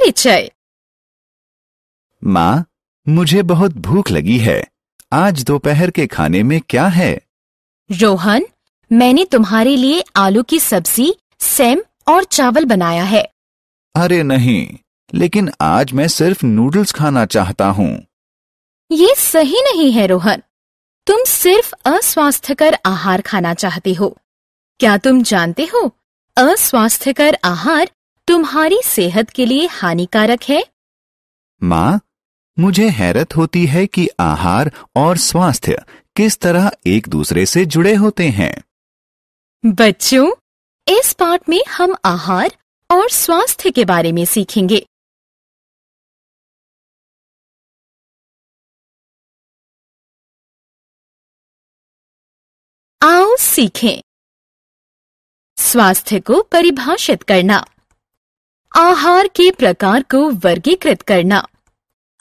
परिचय। माँ, मुझे बहुत भूख लगी है। आज दोपहर के खाने में क्या है? रोहन, मैंने तुम्हारे लिए आलू की सब्जी, सेम और चावल बनाया है। अरे नहीं, लेकिन आज मैं सिर्फ नूडल्स खाना चाहता हूँ। ये सही नहीं है रोहन। तुम सिर्फ अस्वास्थ्यकर आहार खाना चाहते हो। क्या तुम जानते हो, अस्वास्थ्यकर आहार तुम्हारी सेहत के लिए हानिकारक है। माँ, मुझे हैरत होती है कि आहार और स्वास्थ्य किस तरह एक दूसरे से जुड़े होते हैं। बच्चों, इस पाठ में हम आहार और स्वास्थ्य के बारे में सीखेंगे। आओ सीखें। स्वास्थ्य को परिभाषित करना, आहार के प्रकार को वर्गीकृत करना,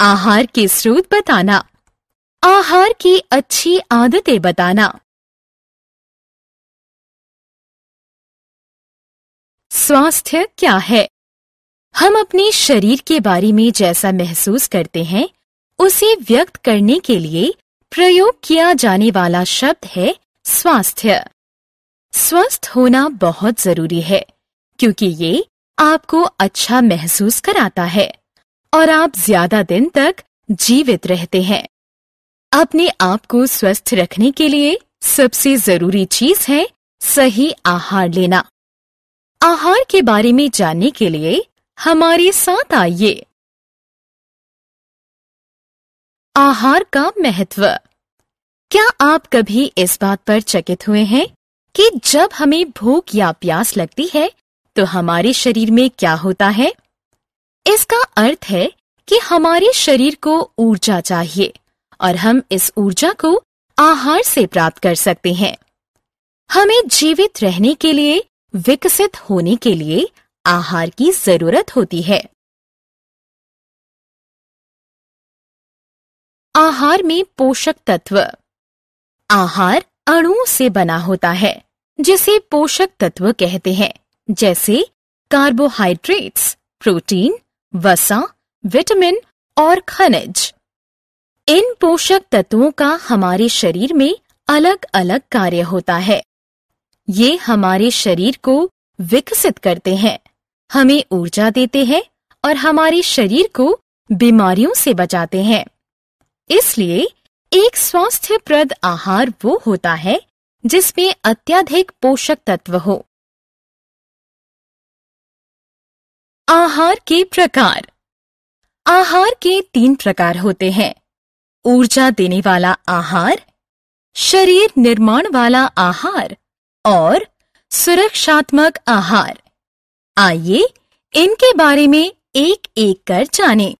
आहार के स्रोत बताना, आहार की अच्छी आदतें बताना। स्वास्थ्य क्या है? हम अपने शरीर के बारे में जैसा महसूस करते हैं, उसे व्यक्त करने के लिए प्रयोग किया जाने वाला शब्द है स्वास्थ्य। स्वस्थ होना बहुत जरूरी है, क्योंकि ये आपको अच्छा महसूस कराता है और आप ज्यादा दिन तक जीवित रहते हैं। अपने आप को स्वस्थ रखने के लिए सबसे जरूरी चीज है सही आहार लेना। आहार के बारे में जानने के लिए हमारे साथ आइए। आहार का महत्व। क्या आप कभी इस बात पर चकित हुए हैं कि जब हमें भूख या प्यास लगती है तो हमारे शरीर में क्या होता है? इसका अर्थ है कि हमारे शरीर को ऊर्जा चाहिए और हम इस ऊर्जा को आहार से प्राप्त कर सकते हैं। हमें जीवित रहने के लिए, विकसित होने के लिए आहार की जरूरत होती है। आहार में पोषक तत्व। आहार अणुओं से बना होता है, जिसे पोषक तत्व कहते हैं, जैसे कार्बोहाइड्रेट्स, प्रोटीन, वसा, विटामिन और खनिज। इन पोषक तत्वों का हमारे शरीर में अलग अलग कार्य होता है। ये हमारे शरीर को विकसित करते हैं, हमें ऊर्जा देते हैं और हमारे शरीर को बीमारियों से बचाते हैं। इसलिए एक स्वास्थ्यप्रद आहार वो होता है जिसमें अत्यधिक पोषक तत्व हो। आहार के प्रकार। आहार के 3 प्रकार होते हैं: ऊर्जा देने वाला आहार, शरीर निर्माण वाला आहार और सुरक्षात्मक आहार। आइए इनके बारे में एक एक कर जानें।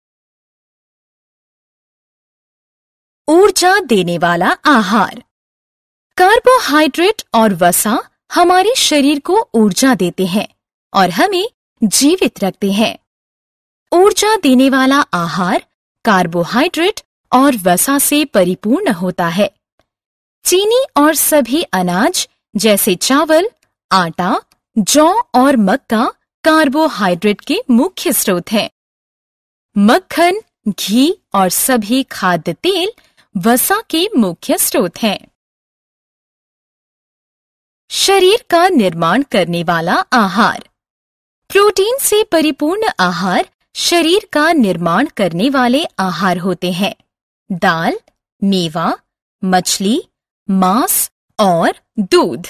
ऊर्जा देने वाला आहार। कार्बोहाइड्रेट और वसा हमारे शरीर को ऊर्जा देते हैं और हमें जीवित रखते हैं। ऊर्जा देने वाला आहार कार्बोहाइड्रेट और वसा से परिपूर्ण होता है। चीनी और सभी अनाज जैसे चावल, आटा, जौ और मक्का कार्बोहाइड्रेट के मुख्य स्रोत हैं। मक्खन, घी और सभी खाद्य तेल वसा के मुख्य स्रोत हैं। शरीर का निर्माण करने वाला आहार। प्रोटीन से परिपूर्ण आहार शरीर का निर्माण करने वाले आहार होते हैं। दाल, मेवा, मछली, मांस और दूध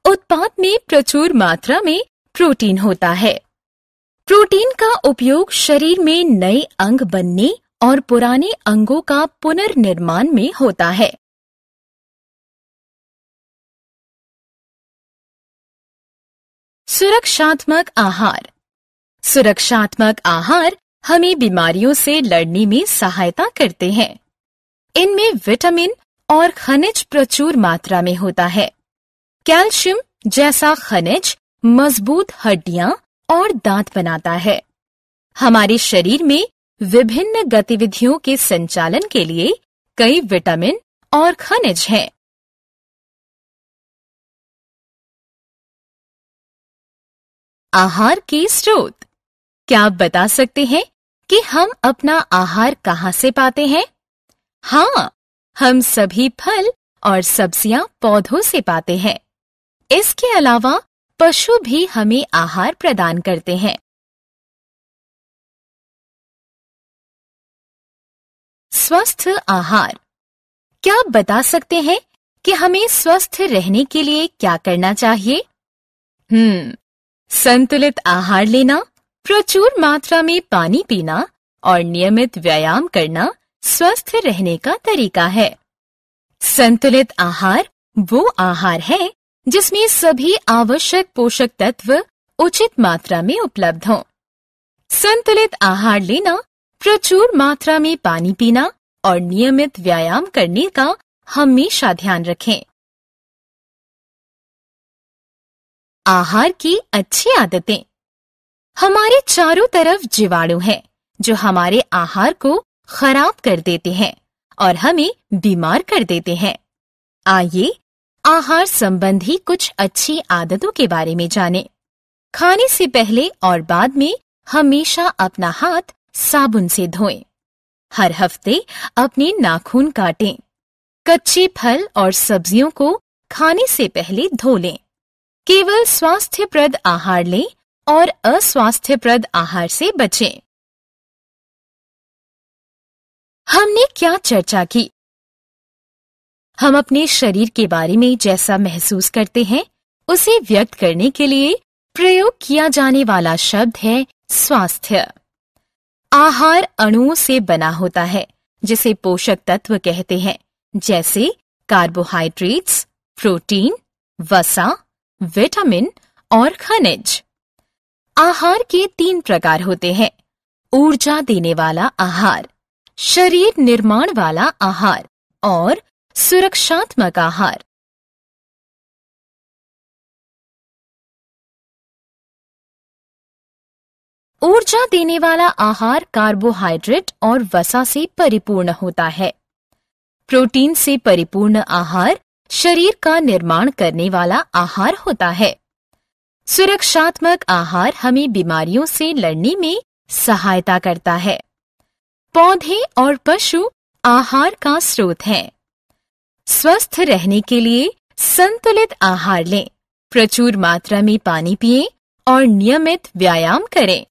उत्पाद में प्रचुर मात्रा में प्रोटीन होता है। प्रोटीन का उपयोग शरीर में नए अंग बनने और पुराने अंगों का पुनर्निर्माण में होता है। सुरक्षात्मक आहार। सुरक्षात्मक आहार हमें बीमारियों से लड़ने में सहायता करते हैं। इनमें विटामिन और खनिज प्रचुर मात्रा में होता है। कैल्शियम जैसा खनिज मजबूत हड्डियां और दांत बनाता है। हमारे शरीर में विभिन्न गतिविधियों के संचालन के लिए कई विटामिन और खनिज हैं। आहार के स्रोत। क्या आप बता सकते हैं कि हम अपना आहार कहाँ से पाते हैं? हाँ, हम सभी फल और सब्जियां पौधों से पाते हैं। इसके अलावा पशु भी हमें आहार प्रदान करते हैं। स्वस्थ आहार। क्या आप बता सकते हैं कि हमें स्वस्थ रहने के लिए क्या करना चाहिए? संतुलित आहार लेना, प्रचुर मात्रा में पानी पीना और नियमित व्यायाम करना स्वस्थ रहने का तरीका है। संतुलित आहार वो आहार है जिसमें सभी आवश्यक पोषक तत्व उचित मात्रा में उपलब्ध हों। संतुलित आहार लेना, प्रचुर मात्रा में पानी पीना और नियमित व्यायाम करने का हमेशा ध्यान रखें। आहार की अच्छी आदतें। हमारे चारों तरफ जीवाणु हैं जो हमारे आहार को खराब कर देते हैं और हमें बीमार कर देते हैं। आइए आहार संबंधी कुछ अच्छी आदतों के बारे में जानें। खाने से पहले और बाद में हमेशा अपना हाथ साबुन से धोएं। हर हफ्ते अपने नाखून काटें। कच्चे फल और सब्जियों को खाने से पहले धो लें। केवल स्वास्थ्यप्रद आहार लें और अस्वास्थ्यप्रद आहार से बचें। हमने क्या चर्चा की? हम अपने शरीर के बारे में जैसा महसूस करते हैं, उसे व्यक्त करने के लिए प्रयोग किया जाने वाला शब्द है स्वास्थ्य। आहार अणुओं से बना होता है जिसे पोषक तत्व कहते हैं, जैसे कार्बोहाइड्रेट्स, प्रोटीन, वसा, विटामिन और खनिज। आहार के 3 प्रकार होते हैं: ऊर्जा देने वाला आहार, शरीर निर्माण वाला आहार और सुरक्षात्मक आहार। ऊर्जा देने वाला आहार कार्बोहाइड्रेट और वसा से परिपूर्ण होता है। प्रोटीन से परिपूर्ण आहार शरीर का निर्माण करने वाला आहार होता है। सुरक्षात्मक आहार हमें बीमारियों से लड़ने में सहायता करता है। पौधे और पशु आहार का स्रोत हैं। स्वस्थ रहने के लिए संतुलित आहार लें, प्रचुर मात्रा में पानी पिएं और नियमित व्यायाम करें।